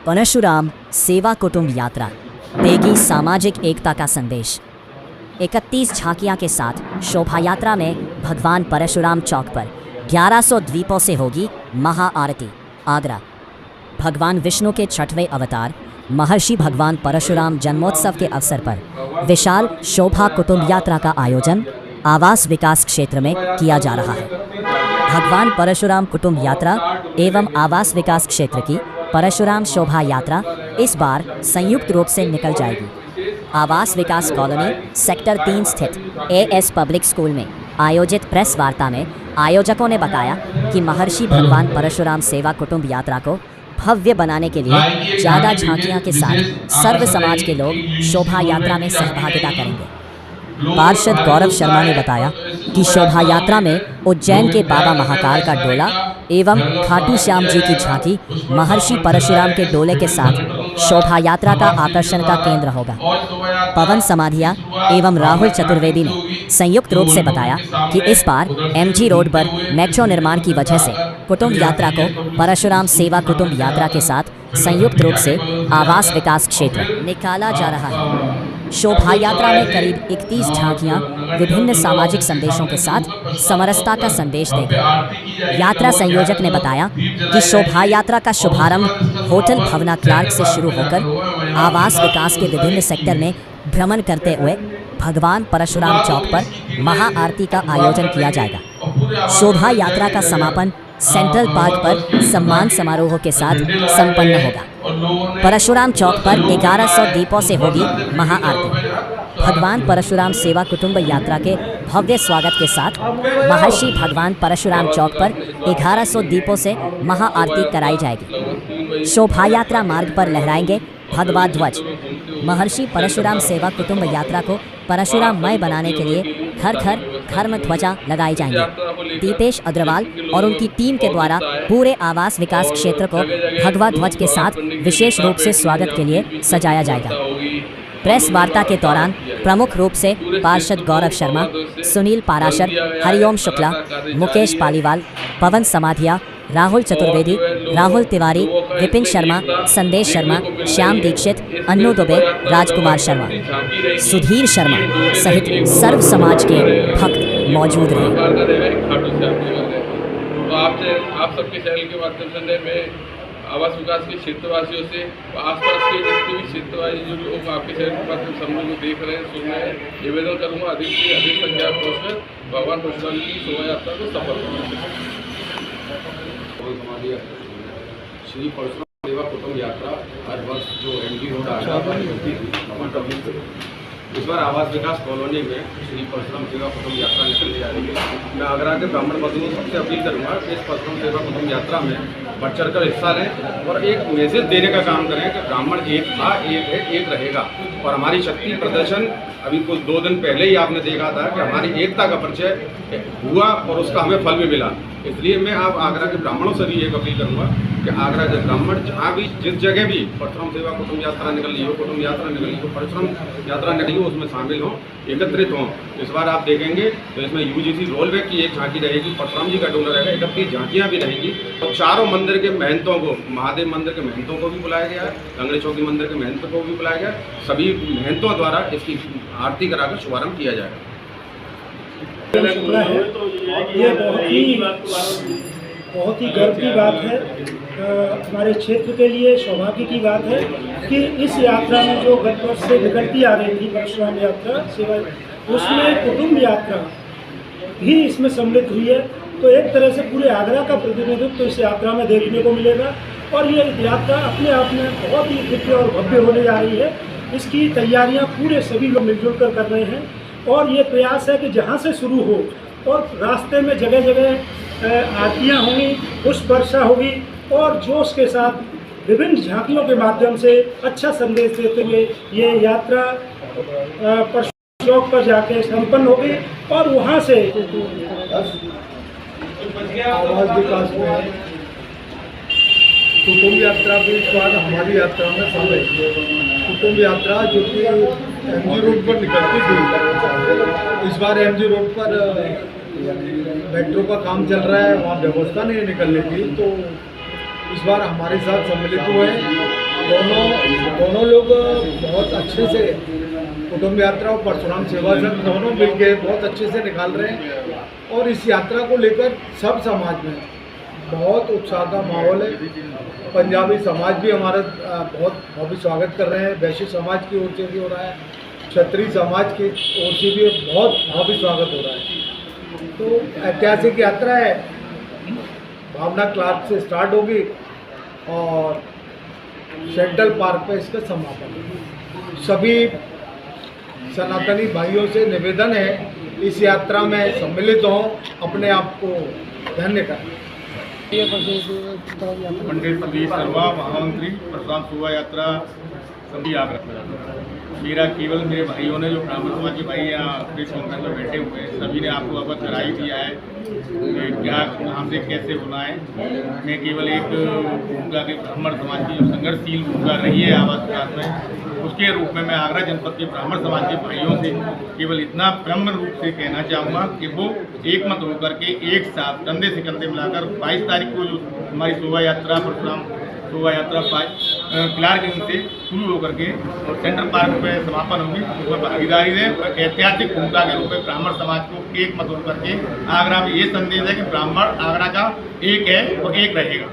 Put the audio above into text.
परशुराम सेवा कुटुंब यात्रा देगी सामाजिक एकता का संदेश। 31 झांकियां के साथ शोभा यात्रा में भगवान परशुराम चौक पर 1100 द्वीपों से होगी महाआरती। आगरा। भगवान विष्णु के 6वें अवतार महर्षि भगवान परशुराम जन्मोत्सव के अवसर पर विशाल शोभा कुटुंब यात्रा का आयोजन आवास विकास क्षेत्र में किया जा रहा है। भगवान परशुराम कुटुंब यात्रा एवं आवास विकास क्षेत्र की परशुराम शोभा यात्रा इस बार संयुक्त रूप से निकल जाएगी। आवास विकास कॉलोनी सेक्टर 3 स्थित एएस पब्लिक स्कूल में आयोजित प्रेस वार्ता में आयोजकों ने बताया कि महर्षि भगवान परशुराम सेवा कुटुंब यात्रा को भव्य बनाने के लिए ज़्यादा झांकियां के साथ सर्व समाज के लोग शोभा यात्रा में सहभागिता करेंगे। पार्षद गौरव शर्मा ने बताया कि शोभा यात्रा में उज्जैन के बाबा महाकाल का डोला एवं खाटू श्याम जी की झांकी महर्षि परशुराम के डोले के साथ शोभा यात्रा का आकर्षण का केंद्र होगा। पवन समाधिया एवं राहुल चतुर्वेदी ने संयुक्त रूप से बताया कि इस बार एमजी रोड पर मेट्रो निर्माण की वजह से कुटुंब यात्रा को परशुराम सेवा कुटुंब यात्रा के साथ संयुक्त रूप से आवास विकास क्षेत्र निकाला जा रहा है। शोभा यात्रा में करीब 31 झांकियां विभिन्न सामाजिक संदेशों के साथ समरसता का संदेश देंगी। यात्रा संयोजक ने बताया कि शोभा यात्रा का शुभारंभ होटल भवना क्लार्क से शुरू होकर आवास विकास के विभिन्न सेक्टर में भ्रमण करते हुए भगवान परशुराम चौक पर महाआरती का आयोजन किया जाएगा। शोभा यात्रा का समापन सेंट्रल पार्क पर सम्मान समारोह के साथ संपन्न होगा। परशुराम चौक पर 1100 दीपों से होगी महाआरती। भगवान परशुराम सेवा कुटुंब यात्रा के भव्य स्वागत के साथ महर्षि भगवान परशुराम चौक पर 1100 दीपों से महाआरती कराई जाएगी। शोभा यात्रा मार्ग पर लहराएंगे भगवा ध्वज। महर्षि परशुराम सेवा कुटुंब यात्रा को परशुराममय बनाने के लिए घर में ध्वजा लगाई जाएंगी। दीपेश अग्रवाल और उनकी टीम के द्वारा पूरे आवास विकास क्षेत्र को भगवा ध्वज के साथ विशेष रूप से स्वागत के लिए सजाया जाएगा। प्रेस वार्ता के दौरान प्रमुख रूप से पार्षद गौरव शर्मा, सुनील पाराशर, हरिओम शुक्ला, मुकेश पालीवाल, पवन समाधिया, राहुल चतुर्वेदी, राहुल तिवारी, विपिन शर्मा, संदेश शर्मा, श्याम दीक्षित, अन्नू दुबे, राजकुमार शर्मा, सुधीर शर्मा सहित सर्व समाज के भक्त मौजूद रहे। आप सबके चैनल के माध्यम से आवास विकास के क्षेत्रवासियों से आसपास के जितने भी क्षेत्रवासी जो लोग आपके शहर के माध्यम से हम लोग देख रहे हैं, सुन रहे हैं, निवेदन करूँगा अधिक से अधिक संख्या पहुँचकर भगवान परशुराम की शोभा यात्रा को सफल करें। श्री परशुराम सेवा कुटुंब यात्रा हर वर्ष जो एमजी रोड आ इस बार आवास विकास कॉलोनी में श्री परशुराम सेवा कुटुंब यात्रा निकलने जा रही है। मैं आगरा के ब्राह्मण बंधुओं सबसे अपील करूंगा कि इस परशुराम सेवा कुटुंब यात्रा में बढ़ चढ़कर हिस्सा लें और एक मैसेज देने का काम करें कि ब्राह्मण एक था, एक है, एक रहेगा। और हमारी शक्ति प्रदर्शन अभी कुछ 2 दिन पहले ही आपने देखा था कि हमारी एकता का परिचय हुआ और उसका हमें फल भी मिला। इसलिए मैं आप आगरा के ब्राह्मणों से भी एक अपील करूंगा कि आगरा के ब्राह्मण जहाँ भी जिस जगह भी परशुराम सेवा कुटुंब यात्रा निकल रही हो, कुटुंब यात्रा निकली हो, परशुराम यात्रा निकली हो, उसमें शामिल हों, एकत्रित हों। इस बार आप देखेंगे तो इसमें यूजीसी रोलवे की एक झांकी रहेगी, परशुराम जी का डोला रहेगा, 31 झांकियाँ भी रहेगी और चारों मंदिर के महंतों को, महादेव मंदिर के महंतों को भी बुलाया गया है, लंगड़े चौकी मंदिर के महंत को भी बुलाया गया। सभी महंतों द्वारा इसकी आरती कराकर शुभारंभ किया जाएगा। ये बहुत ही गर्व की बात है, हमारे क्षेत्र के लिए सौभाग्य की बात है कि इस यात्रा में जो गत वर्ष से निकलती आ रही थी परशुराम यात्रा सेवा, उसमें कुटुंब यात्रा भी इसमें सम्मिलित हुई है। तो एक तरह से पूरे आगरा का प्रतिनिधित्व तो इस यात्रा में देखने को मिलेगा और ये यात्रा अपने आप में बहुत ही दिव्य और भव्य होने जा रही है। इसकी तैयारियां पूरे सभी लोग मिलजुल कर रहे हैं और ये प्रयास है कि जहाँ से शुरू हो और रास्ते में जगह जगह आरतियाँ होंगी, पुष्प वर्षा होगी और जोश के साथ विभिन्न झांकियों के माध्यम से अच्छा संदेश देते हुए ये यात्रा परशुराम चौक पर जाके संपन्न होगी और वहाँ से आवास विकास में कुटुंब यात्रा भी इस बार हमारी यात्रा में शामिल। कुटुंब यात्रा जो कि एमजी रोड पर निकलती थी, इस बार एमजी रोड पर मेट्रो का काम चल रहा है, वहाँ व्यवस्था नहीं निकलने की, तो इस बार हमारे साथ सम्मिलित हुए दोनों लोग बहुत अच्छे से कुटुंब यात्रा और परशुराम सेवा संघ दोनों मिलके बहुत अच्छे से निकाल रहे हैं और इस यात्रा को लेकर सब समाज में बहुत उत्साह का माहौल है। पंजाबी समाज भी हमारा बहुत भव्य स्वागत कर रहे हैं, वैश्य समाज की ओर से भी हो रहा है, क्षत्रिय समाज की ओर से भी बहुत भव्य स्वागत हो रहा है। तो ऐतिहासिक यात्रा है, भावना क्लास से स्टार्ट होगी और सेंट्रल पार्क पर इसका समापन होगा। सभी सनातनी भाइयों से निवेदन है इस यात्रा में सम्मिलित हों, अपने आप को धन्य करें। पंडित सतीश शर्मा, महामंत्री परशुराम शोभा यात्रा सभी आगरा। मेरा केवल मेरे भाइयों ने जो ब्राह्मण समाज के भाई यहाँ प्रेस कॉन्फ्रेंस में बैठे हुए हैं सभी ने आपको अवगत करा ही दिया है कि क्या कहाँ से कैसे होना है। मैं केवल एक भूमिका के ब्राह्मण समाज की जो संघर्षशील भूमिका रही है आवास विकास में, उसके रूप में मैं आगरा जनपद के ब्राह्मण समाज के भाइयों से केवल इतना ब्रह्म रूप से कहना चाहूँगा कि वो एक मत होकर के एक साथ कंधे से कंधे मिलाकर 22 तारीख को जो हमारी शोभा यात्रा परशुराम शोभा यात्रा किलार गंज से शुरू होकर के और सेंट्रल पार्क में समापन होगी, उसमें भागीदारी दें और ऐतिहासिक भूमिका के रूप में ब्राह्मण समाज को एक मत होकर के आगरा में ये संदेश है कि ब्राह्मण आगरा का एक है और एक रहेगा।